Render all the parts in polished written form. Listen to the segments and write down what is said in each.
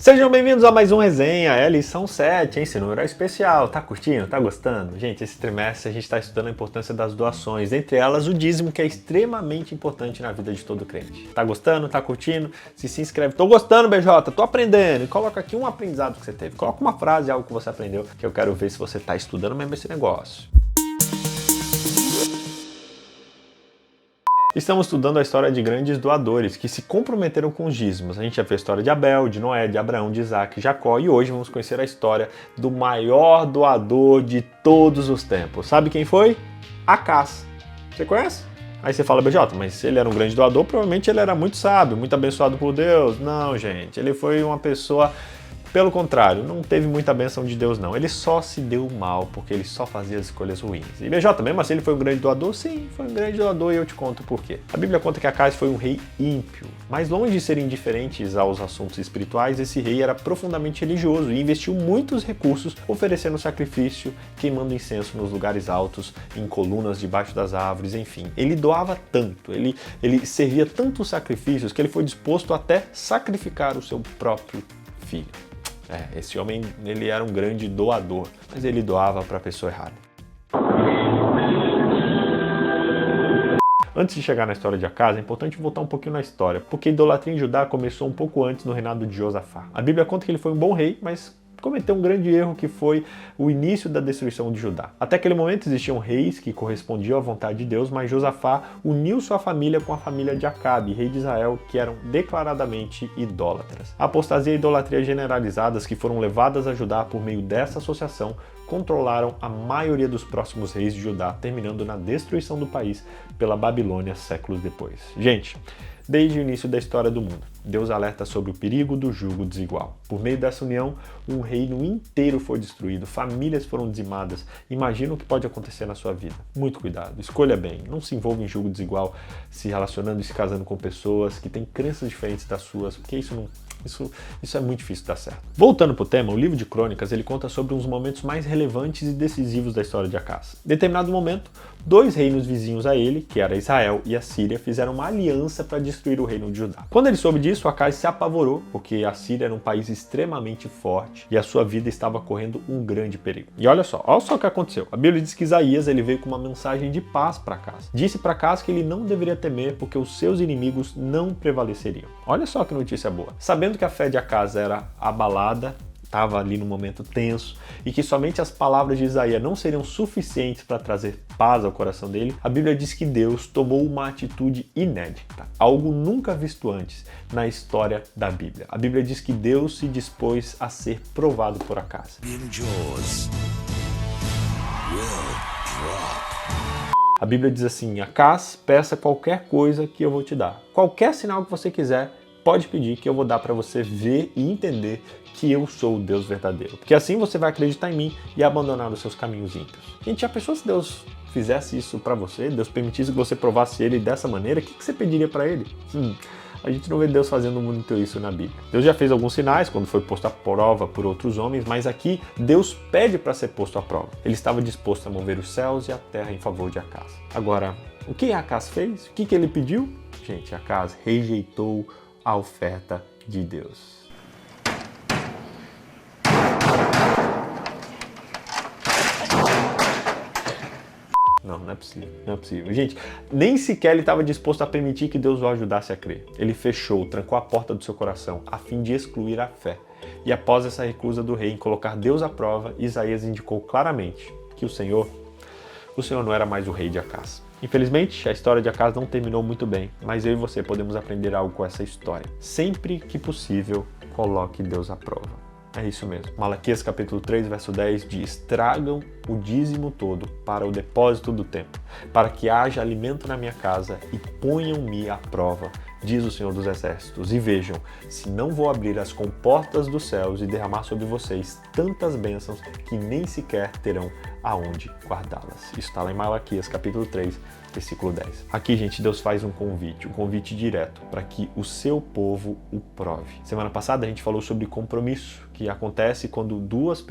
Sejam bem-vindos a mais um resenha, é lição 7, hein? Esse número é especial, tá curtindo? Tá gostando? Gente, esse trimestre a gente está estudando a importância das doações, entre elas o dízimo, que é extremamente importante na vida de todo crente. Tá gostando? Tá curtindo? Se inscreve. Tô gostando, BJ, tô aprendendo. E coloca aqui um aprendizado que você teve. Coloca uma frase, algo que você aprendeu, que eu quero ver se você tá estudando mesmo esse negócio. Estamos estudando a história de grandes doadores que se comprometeram com os dízimos. A gente já fez a história de Abel, de Noé, de Abraão, de Isaac, Jacó e hoje vamos conhecer a história do maior doador de todos os tempos. Sabe quem foi? Acás. Você conhece? Aí você fala, BJ, mas se ele era um grande doador, provavelmente ele era muito sábio, muito abençoado por Deus. Não, gente, ele foi uma pessoa... Pelo contrário, não teve muita bênção de Deus não, ele só se deu mal porque ele só fazia as escolhas ruins. E BJ, mesmo assim ele foi um grande doador? Sim, foi um grande doador e eu te conto por quê. A Bíblia conta que Acás foi um rei ímpio, mas longe de ser indiferente aos assuntos espirituais, esse rei era profundamente religioso e investiu muitos recursos oferecendo sacrifício, queimando incenso nos lugares altos, em colunas debaixo das árvores, enfim. Ele doava tanto, ele servia tantos sacrifícios que ele foi disposto até sacrificar o seu próprio filho. Esse homem, ele era um grande doador, mas ele doava para a pessoa errada. Antes de chegar na história de Acás, é importante voltar um pouquinho na história, porque a idolatria em Judá começou um pouco antes no reinado de Josafá. A Bíblia conta que ele foi um bom rei, mas cometeu um grande erro que foi o início da destruição de Judá. Até aquele momento existiam reis que correspondiam à vontade de Deus, mas Josafá uniu sua família com a família de Acabe, rei de Israel, que eram declaradamente idólatras. A apostasia e a idolatria generalizadas que foram levadas a Judá por meio dessa associação controlaram a maioria dos próximos reis de Judá, terminando na destruição do país pela Babilônia séculos depois. Gente, desde o início da história do mundo, Deus alerta sobre o perigo do jugo desigual. Por meio dessa união, um reino inteiro foi destruído, famílias foram dizimadas. Imagina o que pode acontecer na sua vida. Muito cuidado, escolha bem, não se envolva em jugo desigual, se relacionando e se casando com pessoas que têm crenças diferentes das suas, porque isso é muito difícil de dar certo. Voltando para o tema, o livro de Crônicas ele conta sobre uns momentos mais relevantes e decisivos da história de Acás. Em determinado momento, dois reinos vizinhos a ele, que era Israel e a Síria, fizeram uma aliança para destruir o reino de Judá. Quando ele soube disso, Acás se apavorou, porque a Síria era um país extremamente forte e a sua vida estava correndo um grande perigo. E olha só o que aconteceu. A Bíblia diz que Isaías ele veio com uma mensagem de paz para Acás. Disse para Acás que ele não deveria temer, porque os seus inimigos não prevaleceriam. Olha só que notícia boa. Sabendo que a fé de Acás era abalada, estava ali num momento tenso e que somente as palavras de Isaías não seriam suficientes para trazer paz ao coração dele, a Bíblia diz que Deus tomou uma atitude inédita, algo nunca visto antes na história da Bíblia. A Bíblia diz que Deus se dispôs a ser provado por Acás. A Bíblia diz assim: Acás, peça qualquer coisa que eu vou te dar. Qualquer sinal que você quiser, pode pedir que eu vou dar para você ver e entender que eu sou o Deus verdadeiro. Porque assim você vai acreditar em mim e abandonar os seus caminhos ímpios. Gente, já pensou se Deus fizesse isso para você? Deus permitisse que você provasse ele dessa maneira? O que você pediria para ele? A gente não vê Deus fazendo muito isso na Bíblia. Deus já fez alguns sinais quando foi posto à prova por outros homens, mas aqui Deus pede para ser posto à prova. Ele estava disposto a mover os céus e a terra em favor de Acás. Agora, o que Acás fez? O que ele pediu? Gente, Acás rejeitou a oferta de Deus. Não é possível, não é possível. Gente, nem sequer ele estava disposto a permitir que Deus o ajudasse a crer. Ele fechou, trancou a porta do seu coração, a fim de excluir a fé. E após essa recusa do rei em colocar Deus à prova, Isaías indicou claramente que o Senhor não era mais o rei de Acás. Infelizmente, a história de Acás não terminou muito bem, mas eu e você podemos aprender algo com essa história. Sempre que possível, coloque Deus à prova. É isso mesmo. Malaquias capítulo 3, verso 10 diz: tragam o dízimo todo para o depósito do templo, para que haja alimento na minha casa e ponham-me à prova, diz o Senhor dos Exércitos, e vejam, se não vou abrir as comportas dos céus e derramar sobre vocês tantas bênçãos que nem sequer terão aonde guardá-las. Isso está lá em Malaquias capítulo 3, versículo 10. Aqui, gente, Deus faz um convite direto para que o seu povo o prove. Semana passada a gente falou sobre compromisso, que acontece quando duas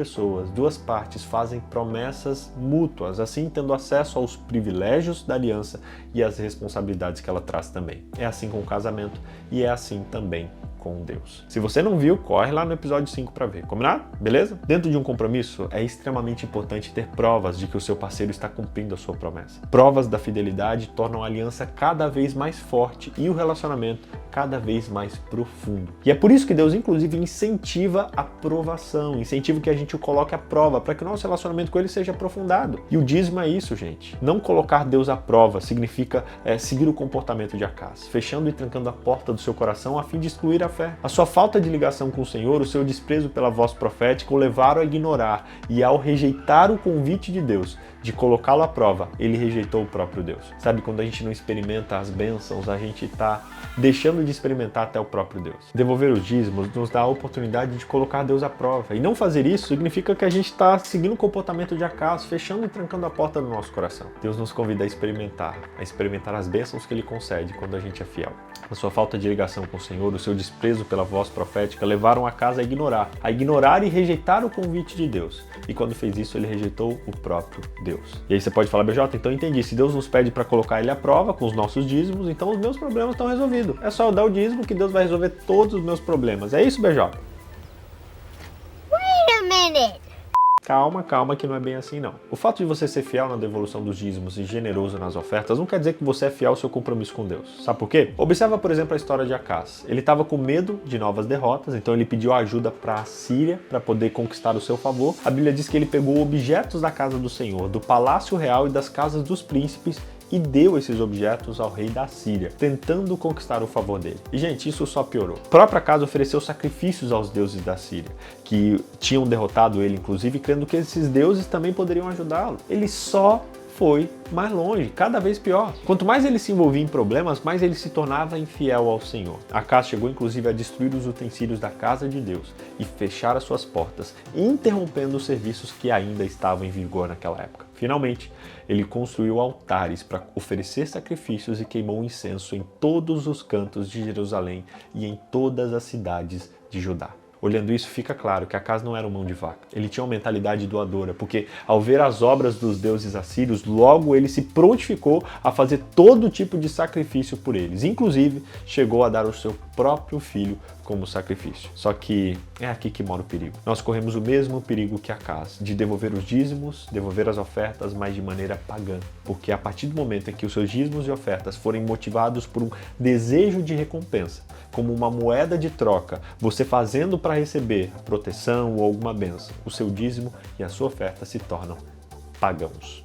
partes fazem promessas mútuas, assim tendo acesso aos privilégios da aliança e às responsabilidades que ela traz também. É assim com o casamento e é assim também com Deus. Se você não viu, corre lá no episódio 5 para ver, combinado? Beleza? Dentro de um compromisso, é extremamente importante ter provas de que o seu parceiro está cumprindo a sua promessa. Provas da fidelidade tornam a aliança cada vez mais forte e o relacionamento cada vez mais profundo. E é por isso que Deus, inclusive, incentiva a provação, incentiva que a gente o coloque à prova, para que o nosso relacionamento com Ele seja aprofundado. E o dízimo é isso, gente. Não colocar Deus à prova significa seguir o comportamento de Acaz, fechando e trancando a porta do seu coração a fim de excluir a fé. A sua falta de ligação com o Senhor, o seu desprezo pela voz profética o levaram a ignorar, e ao rejeitar o convite de Deus de colocá-lo à prova, ele rejeitou o próprio Deus. Sabe, quando a gente não experimenta as bênçãos, a gente está deixando de experimentar até o próprio Deus. Devolver os dízimos nos dá a oportunidade de colocar Deus à prova. E não fazer isso significa que a gente está seguindo o comportamento de Acaz, fechando e trancando a porta do nosso coração. Deus nos convida a experimentar as bênçãos que Ele concede quando a gente é fiel. A sua falta de ligação com o Senhor, o seu desprezo pela voz profética levaram Acaz a ignorar e rejeitar o convite de Deus. E quando fez isso, ele rejeitou o próprio Deus. E aí você pode falar, BJ, então entendi, se Deus nos pede para colocar Ele à prova com os nossos dízimos, então os meus problemas estão resolvidos. É só eu dar o dízimo que Deus vai resolver todos os meus problemas. É isso, BJ? Wait a minute! Calma, que não é bem assim não. O fato de você ser fiel na devolução dos dízimos e generoso nas ofertas não quer dizer que você é fiel ao seu compromisso com Deus. Sabe por quê? Observa, por exemplo, a história de Acaz. Ele estava com medo de novas derrotas, então ele pediu ajuda para a Síria para poder conquistar o seu favor. A Bíblia diz que ele pegou objetos da casa do Senhor, do palácio real e das casas dos príncipes, e deu esses objetos ao rei da Síria, tentando conquistar o favor dele. E, gente, isso só piorou. A própria casa ofereceu sacrifícios aos deuses da Síria, que tinham derrotado ele, inclusive, crendo que esses deuses também poderiam ajudá-lo. Ele só foi mais longe, cada vez pior. Quanto mais ele se envolvia em problemas, mais ele se tornava infiel ao Senhor. Acaz chegou inclusive a destruir os utensílios da casa de Deus e fechar as suas portas, interrompendo os serviços que ainda estavam em vigor naquela época. Finalmente, ele construiu altares para oferecer sacrifícios e queimou incenso em todos os cantos de Jerusalém e em todas as cidades de Judá. Olhando isso, fica claro que Acaz não era um mão de vaca. Ele tinha uma mentalidade doadora, porque ao ver as obras dos deuses assírios, logo ele se prontificou a fazer todo tipo de sacrifício por eles. Inclusive, chegou a dar o seu próprio filho como sacrifício. Só que é aqui que mora o perigo. Nós corremos o mesmo perigo que Acaz, de devolver os dízimos, devolver as ofertas, mas de maneira pagã. Porque a partir do momento em que os seus dízimos e ofertas forem motivados por um desejo de recompensa, como uma moeda de troca, você fazendo para receber proteção ou alguma bênção, o seu dízimo e a sua oferta se tornam pagãos.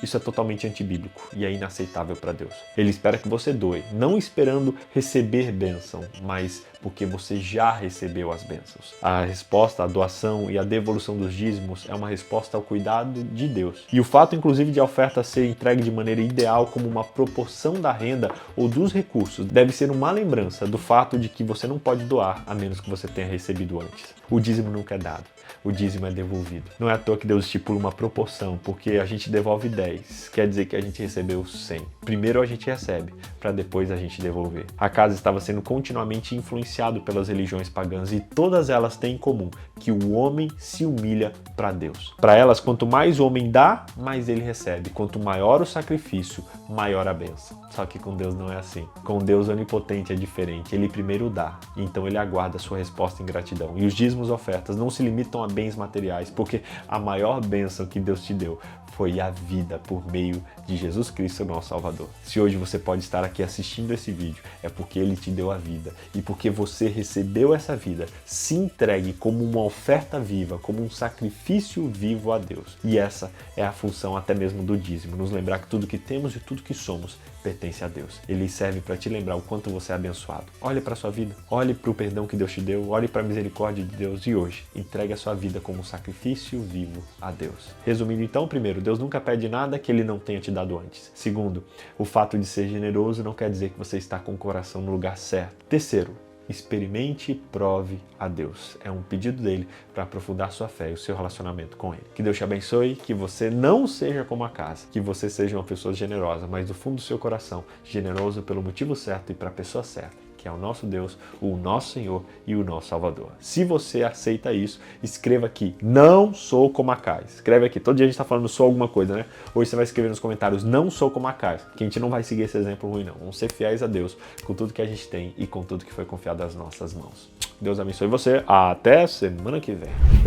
Isso é totalmente antibíblico e é inaceitável para Deus. Ele espera que você doe, não esperando receber bênção, mas porque você já recebeu as bênçãos. A resposta à doação e à devolução dos dízimos é uma resposta ao cuidado de Deus. E o fato, inclusive, de a oferta ser entregue de maneira ideal como uma proporção da renda ou dos recursos, deve ser uma lembrança do fato de que você não pode doar a menos que você tenha recebido antes. O dízimo nunca é dado, o dízimo é devolvido. Não é à toa que Deus estipula uma proporção, porque a gente devolve 10, quer dizer que a gente recebeu 100. Primeiro a gente recebe, para depois a gente devolver. A casa estava sendo continuamente influenciado pelas religiões pagãs e todas elas têm em comum que o homem se humilha para Deus. Para elas, quanto mais o homem dá, mais ele recebe. Quanto maior o sacrifício, maior a bênção. Só que com Deus não é assim. Com Deus onipotente é diferente. Ele primeiro dá, então ele aguarda a sua resposta em gratidão. E os dízimos e ofertas não se limitam a bens materiais, porque a maior bênção que Deus te deu foi a vida por meio de Jesus Cristo, nosso Salvador. Se hoje você pode estar aqui assistindo esse vídeo, é porque Ele te deu a vida. E porque você recebeu essa vida, se entregue como uma oferta viva, como um sacrifício vivo a Deus. E essa é a função até mesmo do dízimo, nos lembrar que tudo que temos e tudo que somos pertence a Deus. Ele serve para te lembrar o quanto você é abençoado. Olhe para a sua vida, olhe para o perdão que Deus te deu, olhe para a misericórdia de Deus e hoje entregue a sua vida como um sacrifício vivo a Deus. Resumindo então, primeiro, Deus nunca pede nada que Ele não tenha te dado antes. Segundo, o fato de ser generoso não quer dizer que você está com o coração no lugar certo. Terceiro, experimente e prove a Deus. É um pedido dele para aprofundar sua fé e o seu relacionamento com Ele. Que Deus te abençoe, que você não seja como Acaz, que você seja uma pessoa generosa, mas do fundo do seu coração, generoso pelo motivo certo e para a pessoa certa. que é o nosso Deus, o nosso Senhor e o nosso Salvador. Se você aceita isso, escreva aqui, não sou como Acais. Escreve aqui, todo dia a gente está falando sou alguma coisa, né? Hoje você vai escrever nos comentários, não sou como Acais, que a gente não vai seguir esse exemplo ruim não. Vamos ser fiéis a Deus com tudo que a gente tem e com tudo que foi confiado às nossas mãos. Deus abençoe você, até semana que vem.